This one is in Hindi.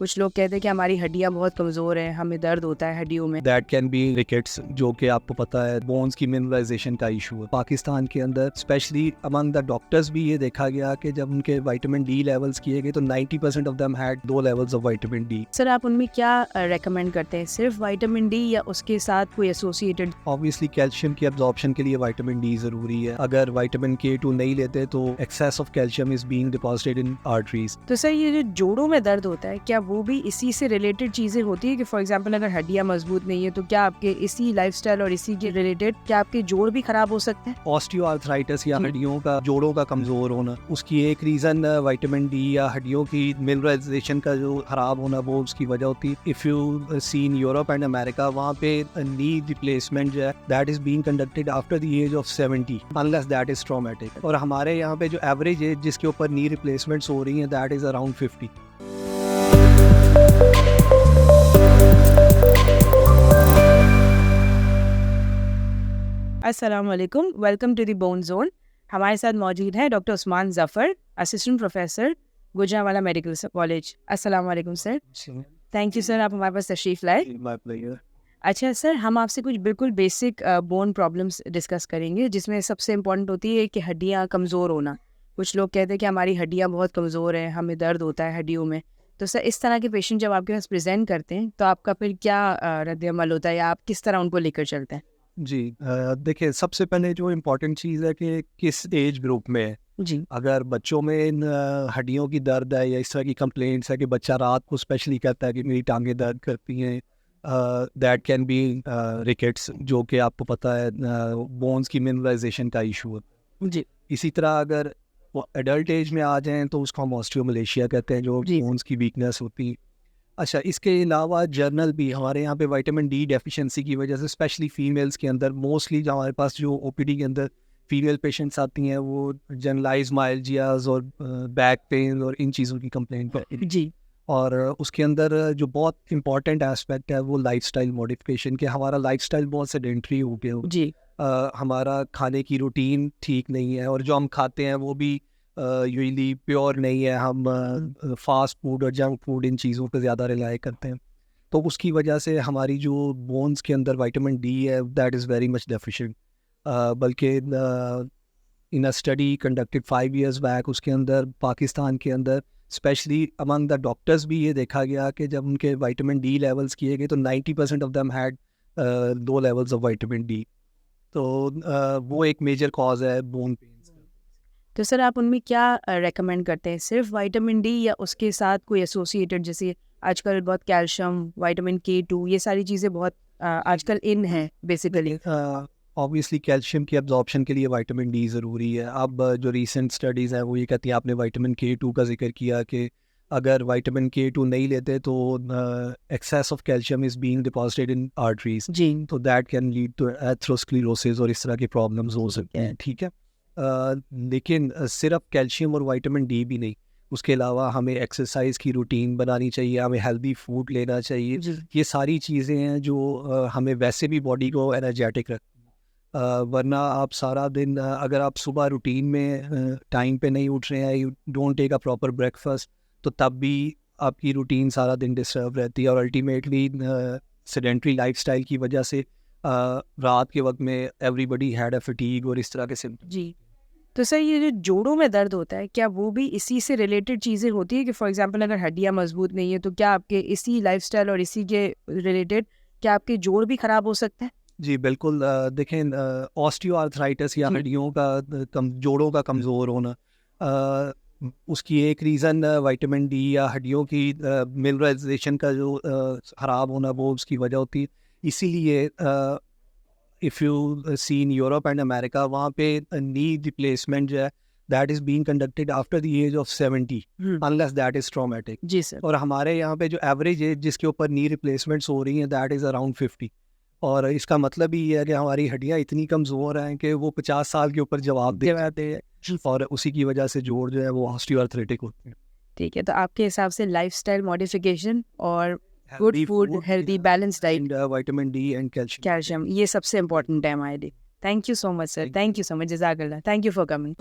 कुछ लोग कहते हैं कि हमारी हड्डियां बहुत कमज़ोर हैं, हमें दर्द होता है हड्डियों में। दैट कैन बी रिकेट्स, जो कि आपको पता है बोन्स की मिनरलाइजेशन का इशू है पाकिस्तान के अंदर। स्पेशली अमंग द डॉक्टर्स भी ये देखा गया कि जब उनके विटामिन डी लेवल्स किए गए तो 90% of them had 2 levels of vitamin D. Sir आप उनमें क्या रेकमेंड करते हैं, सिर्फ विटामिन डी या उसके साथ कोई एसोसिएटेड? ऑब्वियसली कैल्शियम की एब्जॉर्प्शन के लिए विटामिन डी जरूरी है। अगर विटामिन K2 नहीं लेते तो excess of calcium is being deposited in arteries. तो सर ये जो जोड़ों में दर्द होता है, क्या वो भी इसी से रिलेटेड चीज़ें होती है कि फॉर एग्जांपल अगर हड्डियां मजबूत नहीं है तो क्या आपके इसी लाइफस्टाइल और इसी के रिलेटेड क्या आपके जोड़ भी खराब हो सकते हैं? ऑस्टियोआर्थराइटिस या हड्डियों का जोड़ों का कमजोर होना, उसकी एक रीजन विटामिन डी या हड्डियों की मिनरलाइजेशन का जो खराब होना वो उसकी वजह होती है। If you see in Europe and America, वहाँ पे नी रिप्लेसमेंट जो है that is being conducted after the age of 70 unless that is traumatic. और हमारे यहाँ पे जो एवरेज एज जिसके ऊपर नी रिप्लेसमेंट्स हो रही हैं दैट इज अराउंड 50। अस्सलाम वालेकुम, welcome to the bone zone. हमारे साथ मौजूद है doctor Usman Zafar, assistant professor, Gujranwala medical college. अस्सलाम वालेकुम सर। थैंक यू सर, आप हमारे पास तशरीफ़ लाए। My pleasure. अच्छा सर, हम आपसे कुछ बिल्कुल बेसिक बोन प्रॉब्लम्स डिस्कस करेंगे, जिसमें सबसे इम्पॉर्टेंट होती है कि हड्डियाँ कमज़ोर होना। कुछ लोग कहते हैं कि हमारी हड्डियाँ बहुत कमज़ोर हैं, हमें दर्द होता है हड्डियों में। तो सर इस तरह के पेशेंट जब आपके पास प्रेजेंट करते हैं तो आपका फिर क्या रद्द-ए-अमल होता है या आप किस तरह उनको लेकर चलते हैं? जी, देखिए सबसे पहले जो इम्पोर्टेंट चीज़ है कि किस एज ग्रुप में है। जी। अगर बच्चों में इन हड्डियों की दर्द है या इस तरह की कंप्लेंट्स है कि बच्चा रात को स्पेशली कहता है कि मेरी टांगें दर्द करती हैं, दैट कैन बी रिकेट्स, जो कि आपको पता है बोन्स की मिनरलाइजेशन का इशू है। जी। इसी तरह अगर वो एडल्ट एज में आ जाएं तो उसको हम ऑस्टियोमलेशिया कहते हैं, जो जी। बोन्स की वीकनेस होती है। अच्छा, इसके अलावा जर्नल भी हमारे यहाँ पे विटामिन डी डेफिशिएंसी की वजह से स्पेशली फीमेल्स के अंदर मोस्टली जो हमारे पास जो ओपीडी के अंदर फीमेल पेशेंट्स आती हैं वो जनरलाइज माइल्जियाज और बैक पेन और इन चीज़ों की कंप्लेंट करती हैं। जी। और उसके अंदर जो बहुत इंपॉर्टेंट एस्पेक्ट है वो लाइफस्टाइल मॉडिफिकेशन के। हमारा लाइफस्टाइल बहुत सेडेंटरी हो गया हो। जी। हमारा खाने की रूटीन ठीक नहीं है और जो हम खाते हैं वो भी यूजली प्योर नहीं है। हम फास्ट फूड और जंक फूड इन चीज़ों पे ज़्यादा रिलाई करते हैं, तो उसकी वजह से हमारी जो बोन्स के अंदर विटामिन डी है that is very much deficient. बल्कि in a study conducted 5 years back, उसके अंदर पाकिस्तान के अंदर स्पेशली अमंग द डॉक्टर्स भी ये देखा गया कि जब उनके विटामिन डी लेवल्स किए गए तो 90% of them had 2 levels of vitamin D. तो वो एक मेजर कॉज है बोन पेन्स का। तो सर आप उनमें क्या रेकमेंड करते हैं, सिर्फ विटामिन डी या उसके साथ कोई एसोसिएटेड, जैसे आजकल बहुत कैल्शियम, विटामिन K2, ये सारी चीज़ें बहुत आजकल इन हैं बेसिकली? ऑब्वियसली कैल्शियम की एब्जॉर्प्शन के लिए विटामिन डी ज़रूरी है। अब जो रीसेंट स्टडीज़ हैं वो ये कहती हैं, आपने विटामिन K2 का जिक्र किया कि अगर विटामिन K2 नहीं लेते तो excess of calcium is being deposited in arteries, जी। तो that can lead to atherosclerosis और इस तरह की प्रॉब्लम्स हो सकते हैं। ठीक है, लेकिन सिर्फ कैल्शियम और विटामिन डी भी नहीं, उसके अलावा हमें एक्सरसाइज की रूटीन बनानी चाहिए, हमें हेल्दी फूड लेना चाहिए। जी। ये सारी चीज़ें हैं जो हमें वैसे भी बॉडी को एनर्जेटिक रखती हैं। वरना आप सारा दिन अगर आप सुबह रूटीन में टाइम पे नहीं उठ रहे हैं, you don't take a proper breakfast, तो तब भी आपकी रूटीन सारा दिन डिस्टर्ब रहती है और अल्टीमेटली सेडेंटरी लाइफस्टाइल की वजह से रात के वक्त में एवरीबडी हैड अ फटीग और इस तरह के सिम्पटम्स। जी। तो सर ये जो जोड़ों में दर्द होता है, क्या वो भी इसी से रिलेटेड चीज़ें होती है कि फॉर एग्जांपल अगर हड्डियां मजबूत नहीं है तो क्या आपके इसी लाइफस्टाइल और इसी के रिलेटेड क्या आपके जोड़ भी खराब हो सकते हैं? जी बिल्कुल। देखें, ऑस्टियोआर्थराइटिस या जी। हड्डियों का जोड़ों का कमज़ोर होना, उसकी एक रीज़न विटामिन डी या हड्डियों की मिनरलाइजेशन का जो ख़राब होना वो उसकी वजह होती है। इसीलिए if you see in Europe and America, वहाँ पे नी रिप्लेसमेंट जो है that is being conducted after the age of 70 unless that is traumatic. जी सर। और हमारे यहाँ पे जो एवरेज एज जिसके ऊपर नी रिप्लेसमेंट्स हो रही हैं दैट इज़ अराउंड 50। और इसका मतलब ही ये है कि हमारी हड्डियाँ इतनी कमज़ोर हैं कि वो 50 साल के ऊपर जवाब दे जाते हैं और उसी की वजह से जोड़ जो है वो ऑस्टियोआर्थराइटिक होते हैं। ठीक है, तो आपके हिसाब से लाइफस्टाइल मॉडिफिकेशन और good food, healthy balance diet, vitamin D and calcium, ये सबसे इम्पोर्टेंट है हमारे लिए। Thank you so much sir, thank you so much, जज़ाकल्लाह, थैंक यू फॉर कमिंग।